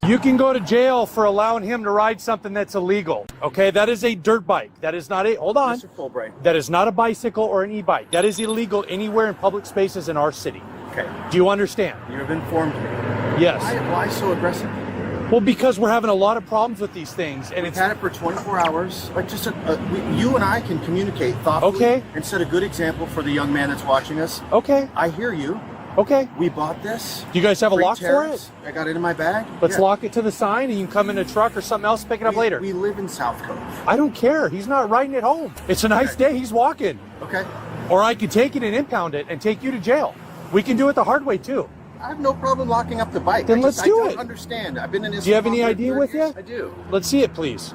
You can go to jail for allowing him to ride something that's illegal. Okay, that is a dirt bike. That is not a, hold on. Mr. Fulbright. That is not a bicycle or an e-bike. That is illegal anywhere in public spaces in our city. Okay. Do you understand? You have informed me. Yes. Why so aggressive? Well, because we're having a lot of problems with these things, and We've had it for 24 hours. Like you and I can communicate thoughtfully. Okay. And set a good example for the young man that's watching us. Okay. I hear you. Okay. We bought this. Do you guys have a Free lock tariffs. for it? I got it in my bag. Let's lock it to the sign, and you can come in a truck or something else, pick it up later. We live in South Cove. I don't care. He's not riding it home. It's a nice day. He's walking. Okay. Or I could take it and impound it and take you to jail. We can do it the hard way too. I have no problem locking up the bike. Then let's do it. I don't understand. I've been in this. Do you have any ID with you? I do. Let's see it, please.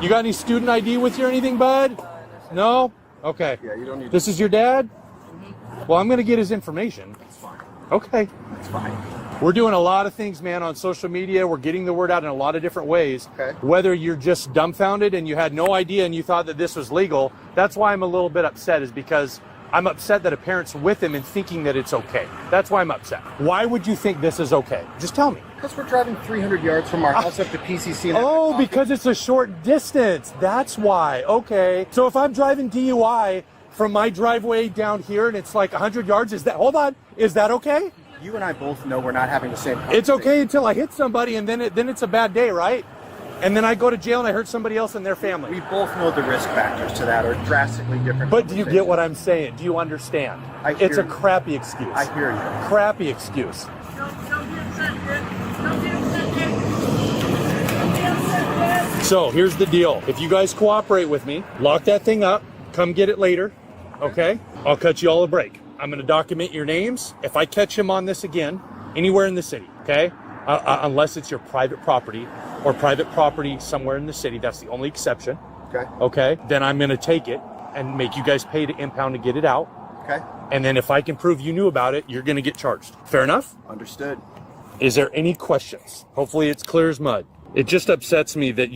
You got any student ID with you or anything, bud? No? Okay. Yeah, you don't need. This is your dad? Well, I'm going to get his information. That's fine. Okay. That's fine. We're doing a lot of things, man, on social media. We're getting the word out in a lot of different ways. Okay. Whether you're just dumbfounded and you had no idea and you thought that this was legal, that's why I'm a little bit upset, is because I'm upset that a parent's with him and thinking that it's okay. That's why I'm upset. Why would you think this is okay? Just tell me. Because we're driving 300 yards from our house up to PCC. Oh, because it's a short distance. That's why. Okay. So if I'm driving DUI from my driveway down here and it's like 100 yards, is that, hold on, is that okay? You and I both know we're not having the same conversation. It's okay until I hit somebody, and then it's a bad day, right? And then I go to jail and I hurt somebody else and their family. We both know the risk factors to that are drastically different. But do you get what I'm saying? Do you understand? It's a crappy excuse. I hear you. Crappy excuse. So here's the deal. If you guys cooperate with me, lock that thing up, come get it later, okay? I'll cut you all a break. I'm gonna document your names. If I catch him on this again, anywhere in the city, okay? Unless it's your private property or private property somewhere in the city, that's the only exception. Okay. Okay, then I'm gonna take it and make you guys pay to impound to get it out. Okay. And then if I can prove you knew about it, you're gonna get charged. Fair enough? Understood. Is there any questions? Hopefully it's clear as mud. It just upsets me that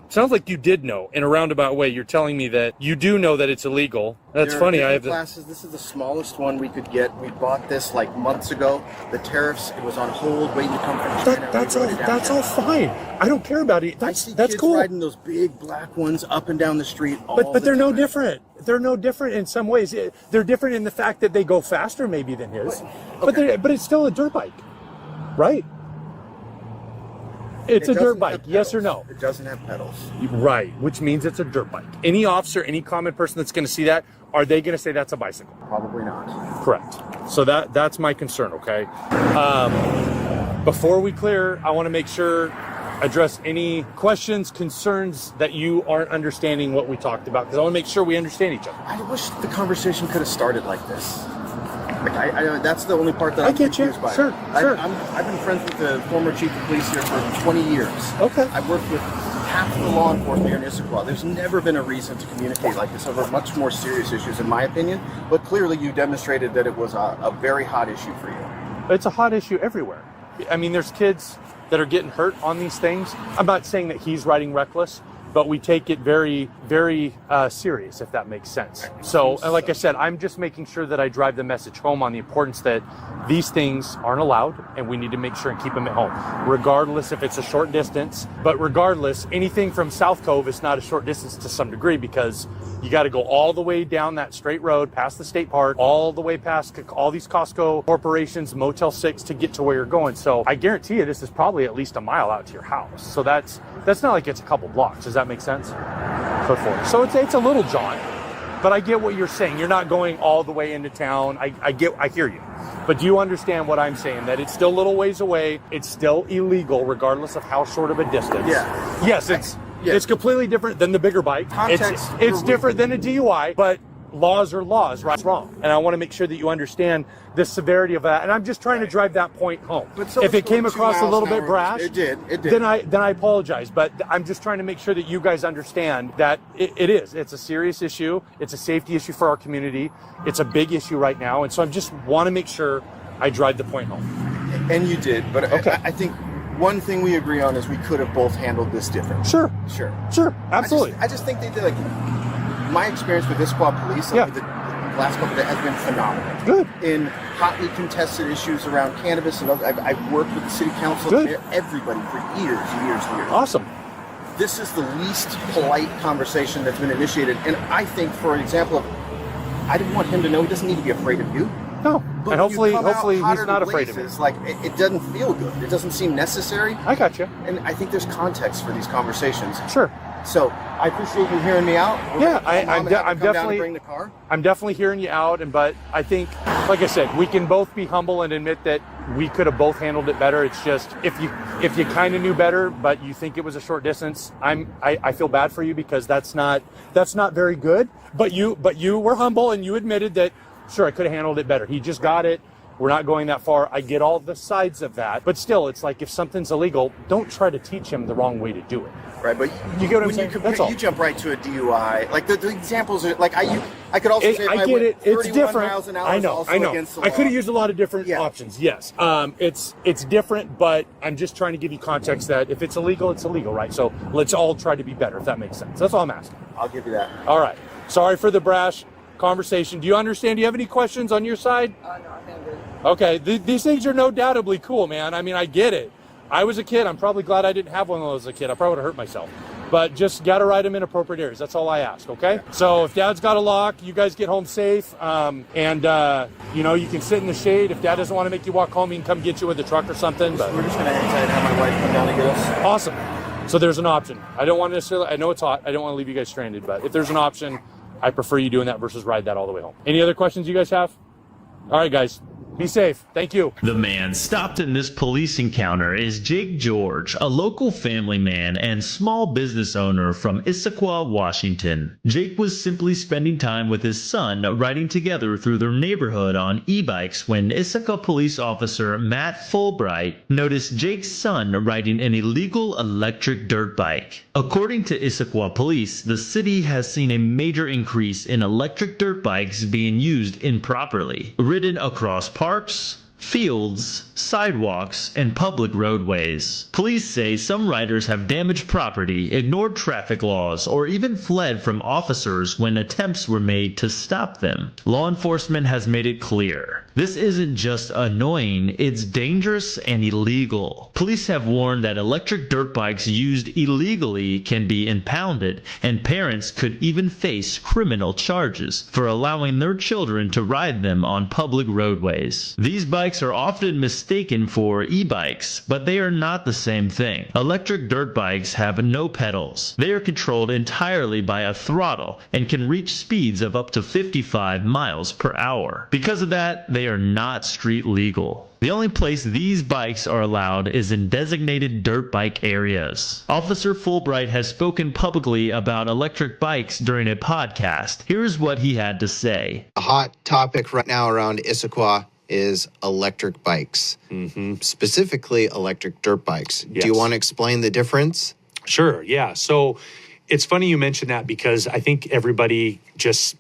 sounds like you did know in a roundabout way. You're telling me that you do know that it's illegal. That's funny. I have classes. This is the smallest one we could get. We bought this like months ago. The tariffs, it was on hold, waiting to come from China. That's all fine. I don't care about it. That's kids cool. Riding those big black ones up and down the street. But they're no different. They're no different in some ways. They're different in the fact that they go faster maybe than his. Okay. But it's still a dirt bike, right? It's a dirt bike, yes or no? It doesn't have pedals. Right, which means it's a dirt bike. Any officer, any common person that's going to see that, are they going to say that's a bicycle? Probably not. Correct. So that's my concern, okay? Before we clear, I want to make sure, address any questions, concerns that you aren't understanding what we talked about, because I want to make sure we understand each other. I wish the conversation could have started like this. Like that's the only part that I'm get you. confused by. Sure. I've been friends with the former chief of police here for 20 years. Okay. I've worked with half the law enforcement here in Issaquah. There's never been a reason to communicate like this over much more serious issues, in my opinion. But clearly, you demonstrated that it was a very hot issue for you. It's a hot issue everywhere. I mean, there's kids that are getting hurt on these things. I'm not saying that he's riding reckless, but we take it very, very serious, if that makes sense. So, like I said, I'm just making sure that I drive the message home on the importance that these things aren't allowed, and we need to make sure and keep them at home, regardless if it's a short distance. But regardless, anything from South Cove is not a short distance to some degree, because you got to go all the way down that straight road, past the state park, all the way past all these Costco corporations, Motel 6 to get to where you're going. So I guarantee you this is probably at least a mile out to your house. So that's not like it's a couple blocks. Does that make sense? So it's a little jaunt, but I get what you're saying. You're not going all the way into town. I hear you. But do you understand what I'm saying? That it's still a little ways away. It's still illegal, regardless of how short of a distance. Yeah. Yes, it's completely different than the bigger bike. Context. It's different than a DUI, but laws are laws, right? It's wrong. And I want to make sure that you understand the severity of that. And I'm just trying to drive that point home. If it came across a little bit brash, it did. Then I apologize. But I'm just trying to make sure that you guys understand that it's a serious issue. It's a safety issue for our community. It's a big issue right now. And so I just want to make sure I drive the point home. And you did. But okay. I think one thing we agree on is we could have both handled this differently. Sure. Absolutely. I just think they did, like, my experience with Issaquah police, Yeah. the the last couple of days has been phenomenal. Good. In hotly contested issues around cannabis and other, I've worked with the city council, Good. everybody for years and years and years. Awesome. This is the least polite conversation that's been initiated, and I think, for an example of, I didn't want him to know he doesn't need to be afraid of you. No, But and hopefully hopefully he's not afraid of me. Like, it doesn't feel good. It doesn't seem necessary. I got you. And I think there's context for these conversations. Sure. So I appreciate you hearing me out. Yeah, I'm definitely bring the car. I'm definitely hearing you out, but I think, like I said, we can both be humble and admit that we could have both handled it better. It's just if you kind of knew better, but you think it was a short distance, I feel bad for you because that's not very good. But you were humble and you admitted that sure I could have handled it better. He just got it. We're not going that far. I get all the sides of that, but still, it's like if something's illegal, don't try to teach him the wrong way to do it. Right, but You get what I'm when saying? you compare, That's all. you jump right to a DUI. Like the examples are like I could also say if I get went it. It's 31 different. miles an hour I is know. also I know. against the I law. could have used a lot of different Yeah. options. Yes. It's different, but I'm just trying to give you context that if it's illegal, it's illegal, right? So let's all try to be better, if that makes sense. That's all I'm asking. I'll give you that. All right. Sorry for the brash conversation. Do you understand? Do you have any questions on your side? No, I think good. Okay. These things are no doubtably cool, man. I mean, I get it. I was a kid. I'm probably glad I didn't have one of those as a kid. I probably would have hurt myself. But just got to ride them in appropriate areas. That's all I ask, okay? So if Dad's got a lock, you guys get home safe. You can sit in the shade. If Dad doesn't want to make you walk home, he can come get you with a truck or something. But We're just gonna hang tight and have my wife come down and get us. awesome. So there's an option. I don't want to necessarily, I know it's hot. I don't want to leave you guys stranded. But if there's an option, I prefer you doing that versus ride that all the way home. Any other questions you guys have? All right, guys. Be safe. Thank you. The man stopped in this police encounter is Jake George, a local family man and small business owner from Issaquah, Washington. Jake was simply spending time with his son riding together through their neighborhood on e-bikes when Issaquah police officer Matt Fulbright noticed Jake's son riding an illegal electric dirt bike. According to Issaquah police, the city has seen a major increase in electric dirt bikes being used improperly, ridden across parks, fields, sidewalks, and public roadways. Police say some riders have damaged property, ignored traffic laws, or even fled from officers when attempts were made to stop them. Law enforcement has made it clear. This isn't just annoying, it's dangerous and illegal. Police have warned that electric dirt bikes used illegally can be impounded, and parents could even face criminal charges for allowing their children to ride them on public roadways. These bikes are often mistaken for e-bikes, but they are not the same thing. Electric dirt bikes have no pedals. They are controlled entirely by a throttle and can reach speeds of up to 55 miles per hour. Because of that, they are not street legal. The only place these bikes are allowed is in designated dirt bike areas. Officer Fulbright has spoken publicly about electric bikes during a podcast. Here's what he had to say. A hot topic right now around Issaquah is electric bikes, specifically electric dirt bikes. Yes. Do you want to explain the difference? Sure, yeah. So it's funny you mentioned that because I think everybody just,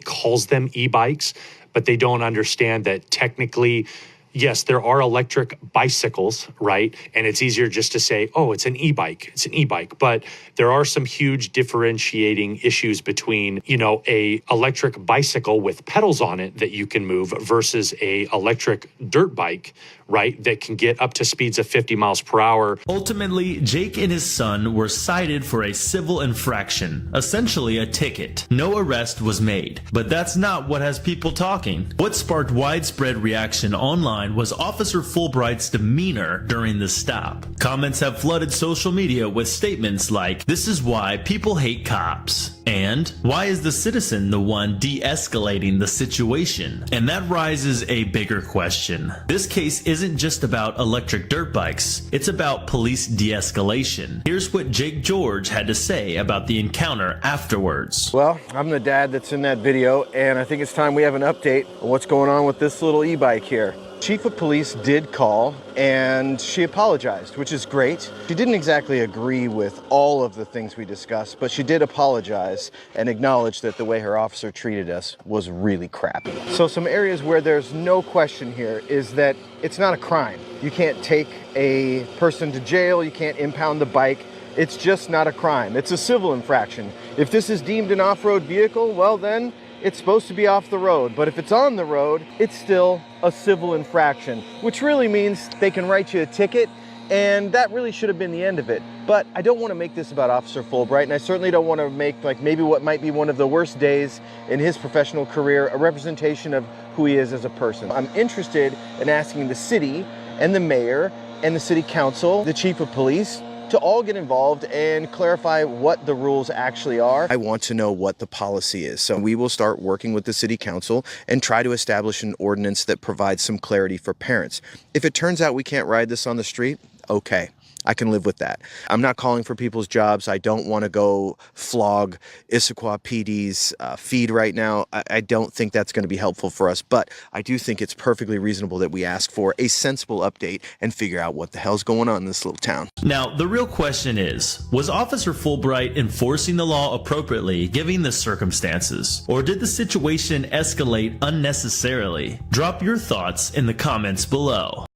calls them e-bikes, but they don't understand that technically, yes, there are electric bicycles, right? And it's easier just to say, oh, it's an e-bike. It's an e-bike. But there are some huge differentiating issues between, a electric bicycle with pedals on it that you can move versus a electric dirt bike, right? That can get up to speeds of 50 miles per hour. Ultimately, Jake and his son were cited for a civil infraction, essentially a ticket. No arrest was made, but that's not what has people talking. What sparked widespread reaction online was Officer Fulbright's demeanor during the stop. Comments have flooded social media with statements like, "This is why people hate cops," and "Why is the citizen the one de-escalating the situation?" And that raises a bigger question. This case isn't just about electric dirt bikes, it's about police de-escalation. Here's what Jake George had to say about the encounter afterwards. Well, I'm the dad that's in that video, and I think it's time we have an update on what's going on with this little e-bike here. Chief of Police did call, and she apologized, which is great. She didn't exactly agree with all of the things we discussed, but she did apologize and acknowledge that the way her officer treated us was really crappy. So some areas where there's no question here is that it's not a crime. You can't take a person to jail, you can't impound the bike. It's just not a crime. It's a civil infraction. If this is deemed an off-road vehicle, well then, it's supposed to be off the road, but if it's on the road, it's still a civil infraction, which really means they can write you a ticket, and that really should have been the end of it. But I don't want to make this about Officer Fulbright, and I certainly don't want to make like maybe what might be one of the worst days in his professional career a representation of who he is as a person. I'm interested in asking the city and the mayor and the city council, the chief of police, to all get involved and clarify what the rules actually are. I want to know what the policy is. So we will start working with the city council and try to establish an ordinance that provides some clarity for parents. If it turns out we can't ride this on the street, okay. I can live with that. I'm not calling for people's jobs. I don't want to go flog Issaquah PD's feed right now. I don't think that's going to be helpful for us, but I do think it's perfectly reasonable that we ask for a sensible update and figure out what the hell's going on in this little town. Now, the real question is, was Officer Fulbright enforcing the law appropriately given the circumstances? Or did the situation escalate unnecessarily? Drop your thoughts in the comments below.